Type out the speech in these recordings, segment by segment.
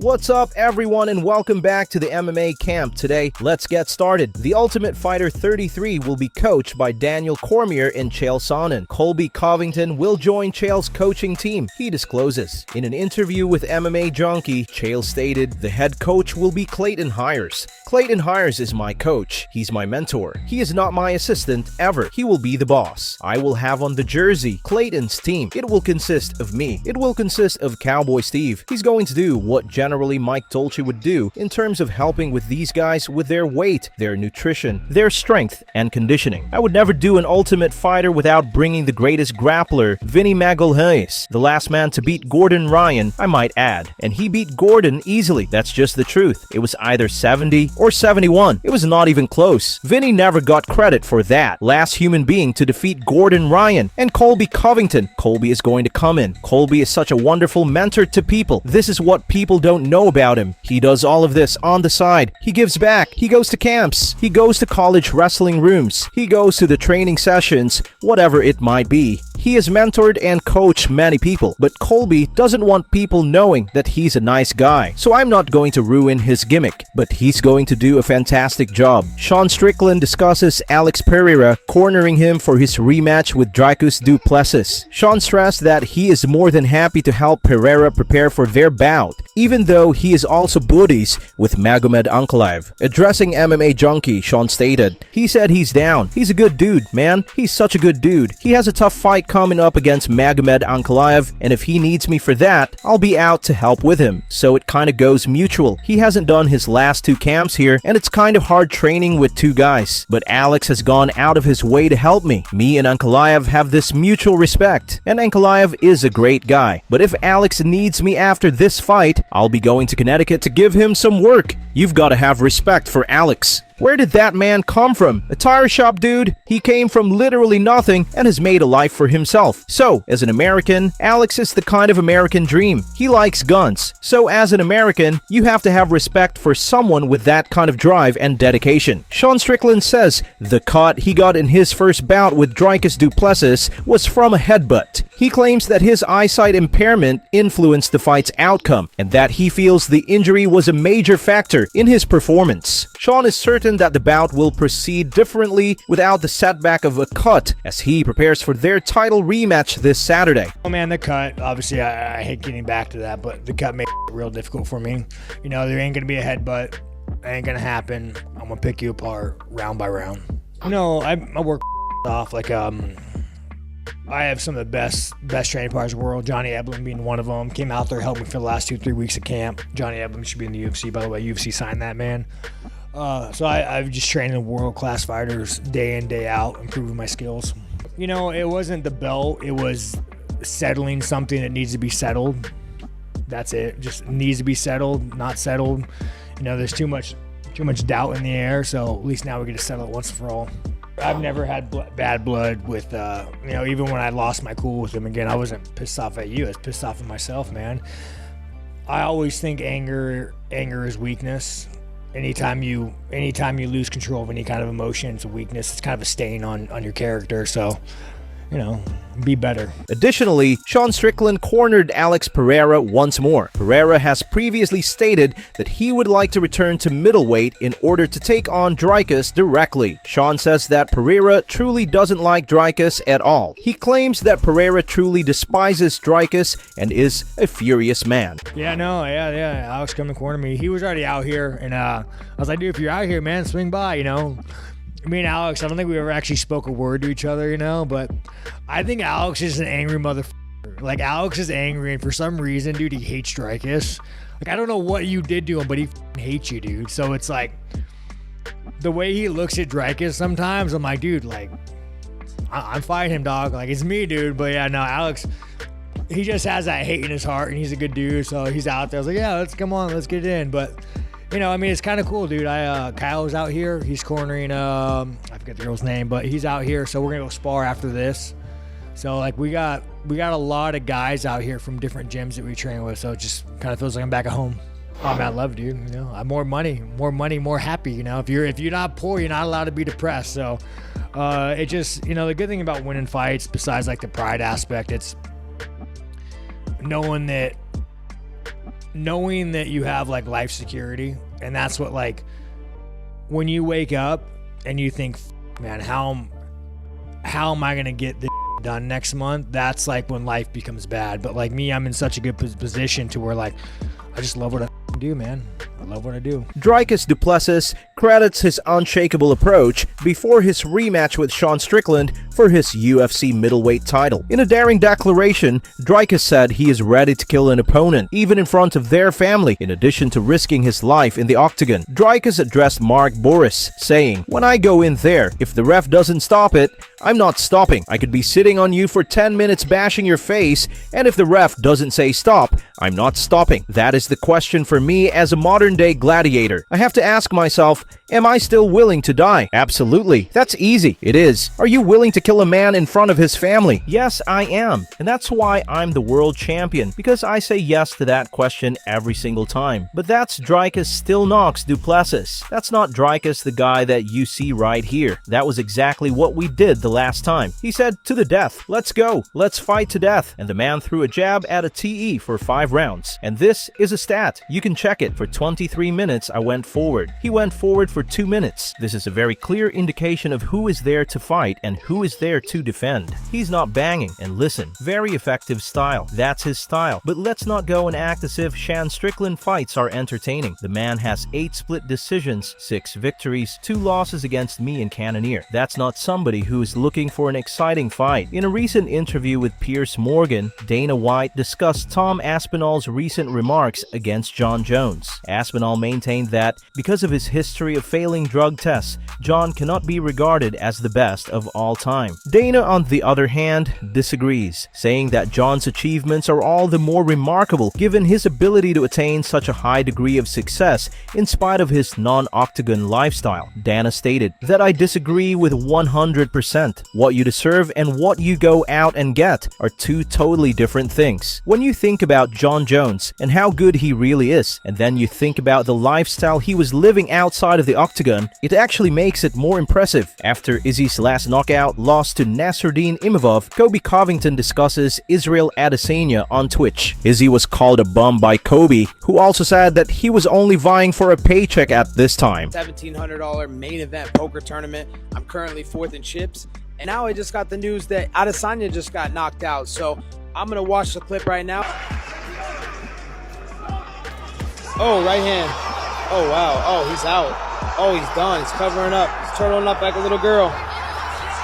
What's up, everyone, and welcome back to the MMA camp. Today, let's get started. The Ultimate Fighter 33 will be coached by Daniel Cormier and Chael Sonnen. Colby Covington will join Chael's coaching team, he discloses. In an interview with MMA Junkie, Chael stated, "The head coach will be Clayton Hires. Clayton Hires is my coach. He's my mentor. He is not my assistant, ever. He will be the boss. I will have on the jersey Clayton's team. It will consist of me. It will consist of Cowboy Steve. He's going to do what generally Mike Dolce would do in terms of helping with these guys with their weight, their nutrition, their strength, and conditioning. I would never do an Ultimate Fighter without bringing the greatest grappler, Vinny Magalhaes, the last man to beat Gordon Ryan, I might add. And he beat Gordon easily. That's just the truth. It was either 70 or 71. It was not even close. Vinny never got credit for that. Last human being to defeat Gordon Ryan. And Colby Covington. Colby is going to come in. Colby is such a wonderful mentor to people. This is what people don't know about him. He does all of this on the side. He gives back. He goes to camps. He goes to college wrestling rooms. He goes to the training sessions, whatever it might be. He has mentored and coached many people, but Colby doesn't want people knowing that he's a nice guy. So I'm not going to ruin his gimmick, but he's going to do a fantastic job. Sean Strickland discusses Alex Pereira cornering him for his rematch with Dricus Du Plessis. Sean stressed that he is more than happy to help Pereira prepare for their bout, even though he is also buddies with Magomed Ankalaev. Addressing MMA Junkie, Sean stated, he said he's down. He's a good dude, man. He's such a good dude. He has a tough fight coming up against Magomed Ankalaev, and if he needs me for that, I'll be out to help with him. So it kind of goes mutual. He hasn't done his last two camps here, and it's kind of hard training with two guys. But Alex has gone out of his way to help me. Me and Ankalaev have this mutual respect, and Ankalaev is a great guy. But if Alex needs me after this fight, I'll be going to Connecticut to give him some work. You've got to have respect for Alex. Where did that man come from? A tire shop dude? He came from literally nothing and has made a life for himself. So, as an American, Alex is the kind of American dream. He likes guns. So as an American, you have to have respect for someone with that kind of drive and dedication. Sean Strickland says the cut he got in his first bout with Dricus Du Plessis was from a headbutt. He claims that his eyesight impairment influenced the fight's outcome and that he feels the injury was a major factor in his performance. Sean is certain that the bout will proceed differently without the setback of a cut as he prepares for their title rematch this Saturday. Oh man, the cut, obviously I hate getting back to that, but the cut made it real difficult for me. You know, there ain't gonna be a headbutt. It ain't gonna happen. I'm gonna pick you apart round by round. You know, I work off like I have some of the best training partners in the world. Johnny Eblen being one of them. Came out there, helped me for the last 2-3 weeks of camp. Johnny Eblen should be in the UFC, by the way. UFC signed that man. So I've just trained in world-class fighters day in, day out, improving my skills. You know, it wasn't the belt. It was settling something that needs to be settled. That's it. Just needs to be settled, not settled. You know, there's too much doubt in the air, so at least now we get to settle it once and for all. I've never had bad blood with, you know, even when I lost my cool with him. Again, I wasn't pissed off at you. I was pissed off at myself, man. I always think anger is weakness. Anytime you lose control of any kind of emotion, it's a weakness. It's kind of a stain on your character. So, you know, be better. Additionally, Sean Strickland cornered Alex Pereira once more. Pereira has previously stated that he would like to return to middleweight in order to take on Dricus directly. Sean says that Pereira truly doesn't like Dricus at all. He claims that Pereira truly despises Dricus and is a furious man. Yeah, no, yeah. Alex come and corner me. He was already out here, and I was like, dude, if you're out here, man, swing by, you know. Me and Alex, I don't think we ever actually spoke a word to each other, you know, but I think Alex is an angry motherfucker. Like, Alex is angry, and for some reason, dude, he hates Dricus. Like, I don't know what you did to him, but he hates you, dude. So it's like, the way he looks at Dricus sometimes, I'm like, dude, like, I'm fighting him, dog. Like, it's me, dude. But yeah, no, Alex, he just has that hate in his heart, and he's a good dude, so he's out there. I was like, yeah, let's get it in. But you know, I mean, it's kind of cool, dude. Kyle's out here. He's cornering, I forget the girl's name, but he's out here. So we're going to go spar after this. So, like, we got a lot of guys out here from different gyms that we train with. So it just kind of feels like I'm back at home. Oh, man, I love, dude. You know, I'm more money, more happy. You know, if you're not poor, you're not allowed to be depressed. So it just, you know, the good thing about winning fights, besides, like, the pride aspect, it's knowing that knowing that you have like life security, and that's what, like, when you wake up and you think, man, how am I gonna get this done next month? That's like when life becomes bad. But like me, I'm in such a good position to where, like, I just love what I do, man. I love what I do. Dricus Du Plessis credits his unshakable approach before his rematch with Sean Strickland for his UFC middleweight title. In a daring declaration, Dricus said he is ready to kill an opponent, even in front of their family, in addition to risking his life in the octagon. Dricus addressed Mark Boris, saying, "When I go in there, if the ref doesn't stop it, I'm not stopping. I could be sitting on you for 10 minutes bashing your face, and if the ref doesn't say stop, I'm not stopping. That is the question for me as a modern-day gladiator. I have to ask myself, am I still willing to die? Absolutely. That's easy. It is. Are you willing to kill a man in front of his family? Yes, I am. And that's why I'm the world champion, because I say yes to that question every single time. But that's Dricus still knocks Du Plessis. That's not Dricus, the guy that you see right here. That was exactly what we did the last time. He said, to the death. Let's go. Let's fight to death. And the man threw a jab at a TE for 5 rounds. And this is a stat. You can check it. For 23 minutes, I went forward. He went forward for 2 minutes. This is a very clear indication of who is there to fight and who is there to defend. He's not banging. And listen, very effective style. That's his style. But let's not go and act as if Sean Strickland fights are entertaining. The man has 8 split decisions, 6 victories, 2 losses against me and Cannonier. That's not somebody who is looking for an exciting fight. In a recent interview with Piers Morgan, Dana White discussed Tom Aspinall's recent remarks against Jon Jones. Aspinall maintained that because of his history of failing drug tests, Jon cannot be regarded as the best of all time. Dana, on the other hand, disagrees, saying that Jon's achievements are all the more remarkable given his ability to attain such a high degree of success in spite of his non-octagon lifestyle. Dana stated that I disagree with 100%. What you deserve and what you go out and get are 2 totally different things. When you think about Jon Jones and how good he really is, and then you think about the lifestyle he was living outside of the octagon, it actually makes it more impressive. After Izzy's last knockout loss to Nasruddin Imavov, Colby Covington discusses Israel Adesanya on Twitch. Izzy was called a bum by Colby, who also said that he was only vying for a paycheck at this time. $1,700 main event poker tournament. I'm currently 4th in chips. And now I just got the news that Adesanya just got knocked out. So I'm going to watch the clip right now. Oh, right hand. Oh, wow. Oh, he's out. Oh, he's done. He's covering up. He's turtling up like a little girl.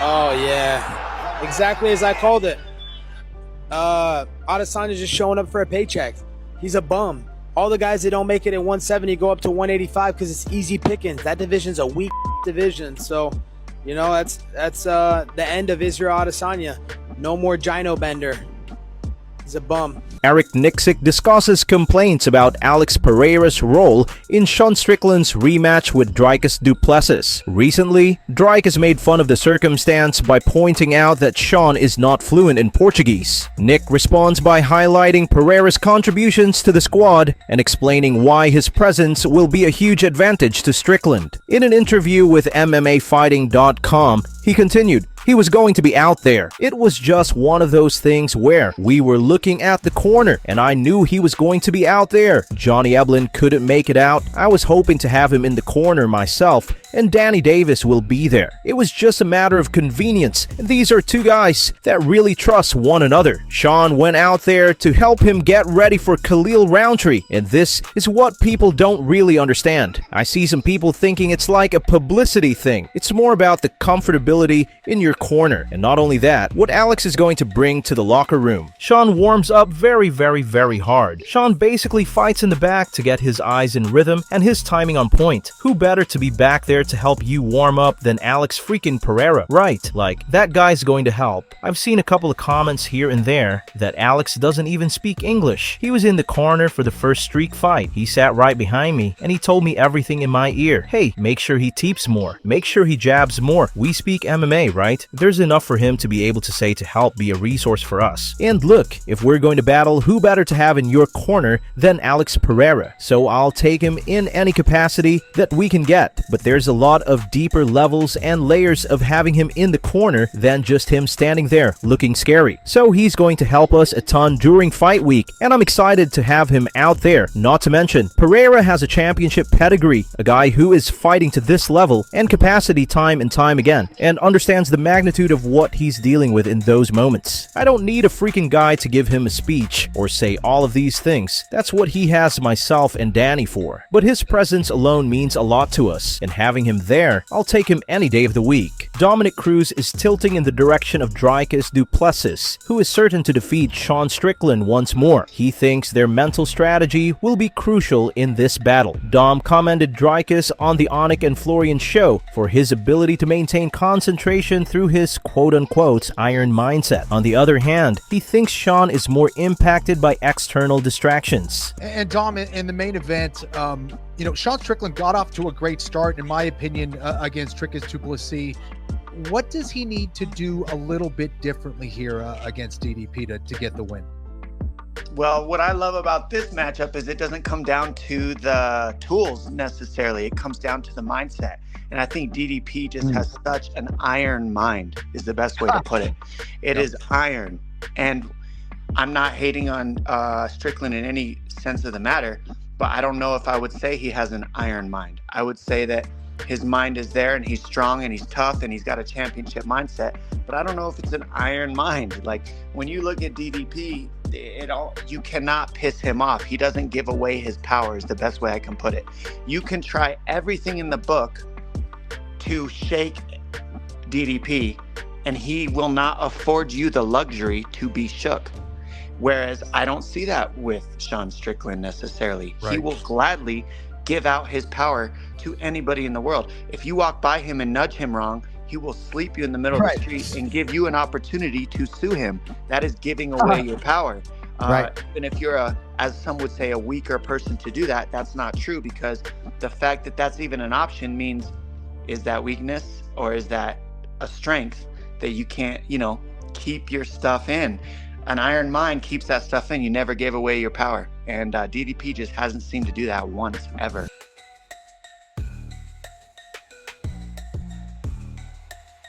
Oh, yeah. Exactly as I called it. Adesanya's just showing up for a paycheck. He's a bum. All the guys that don't make it at 170 go up to 185 because it's easy pickings. That division's a weak division. So, you know, that's the end of Israel Adesanya. No more Gino Bender. He's a bum. Eric Nicksick discusses complaints about Alex Pereira's role in Sean Strickland's rematch with Dricus Du Plessis. Recently, Dricus made fun of the circumstance by pointing out that Sean is not fluent in Portuguese. Nick responds by highlighting Pereira's contributions to the squad and explaining why his presence will be a huge advantage to Strickland. In an interview with MMAfighting.com, he continued, he was going to be out there. It was just one of those things where we were looking at the corner and I knew he was going to be out there. Johnny Eblen couldn't make it out. I was hoping to have him in the corner myself, and Danny Davis will be there. It was just a matter of convenience, and these are 2 guys that really trust one another. Sean went out there to help him get ready for Khalil Roundtree, and this is what people don't really understand. I see some people thinking it's like a publicity thing. It's more about the comfortability in your corner, and not only that, what Alex is going to bring to the locker room. Sean warms up very hard. Sean basically fights in the back to get his eyes in rhythm and his timing on point. Who better to be back there to help you warm up than Alex freaking Pereira? Right, like, that guy's going to help. I've seen a couple of comments here and there that Alex doesn't even speak English. He was in the corner for the first streak fight. He sat right behind me and he told me everything in my ear. Hey, make sure he teeps more. Make sure he jabs more. We speak MMA, right? There's enough for him to be able to say to help be a resource for us. And look, if we're going to battle, who better to have in your corner than Alex Pereira? So I'll take him in any capacity that we can get. But there's there's a lot of deeper levels and layers of having him in the corner than just him standing there looking scary. So he's going to help us a ton during fight week, and I'm excited to have him out there. Not to mention, Pereira has a championship pedigree, a guy who is fighting to this level and capacity time and time again, and understands the magnitude of what he's dealing with in those moments. I don't need a freaking guy to give him a speech or say all of these things. That's what he has myself and Danny for. But his presence alone means a lot to us, and having him there, I'll take him any day of the week. Dominick Cruz is tilting in the direction of Dricus Du Plessis, who is certain to defeat Sean Strickland once more. He thinks their mental strategy will be crucial in this battle. Dom commended Dricus on the Onick and Florian show for his ability to maintain concentration through his quote-unquote iron mindset. On the other hand, he thinks Sean is more impacted by external distractions. And Dom, in the main event, Sean Strickland got off to a great start, in my opinion, against Dricus Du Plessis. What does he need to do a little bit differently here against DDP to get the win? Well, what I love about this matchup is it doesn't come down to the tools necessarily. It comes down to the mindset. And I think DDP just has such an iron mind, is the best way to put it. It is iron. And I'm not hating on Strickland in any sense of the matter, but I don't know if I would say he has an iron mind. I would say that his mind is there and he's strong and he's tough and he's got a championship mindset, but I don't know if it's an iron mind. Like when you look at DDP, you cannot piss him off. He doesn't give away his power, is the best way I can put it. You can try everything in the book to shake DDP and he will not afford you the luxury to be shook. Whereas I don't see that with Sean Strickland necessarily. Right. He will gladly give out his power to anybody in the world. If you walk by him and nudge him wrong, he will sleep you in the middle of the street and give you an opportunity to sue him. That is giving away your power. And if you're as some would say, a weaker person to do that, that's not true, because the fact that that's even an option means, is that weakness or is that a strength that you can't, keep your stuff in? An iron mind keeps that stuff in. You never gave away your power. And DDP just hasn't seemed to do that once, ever.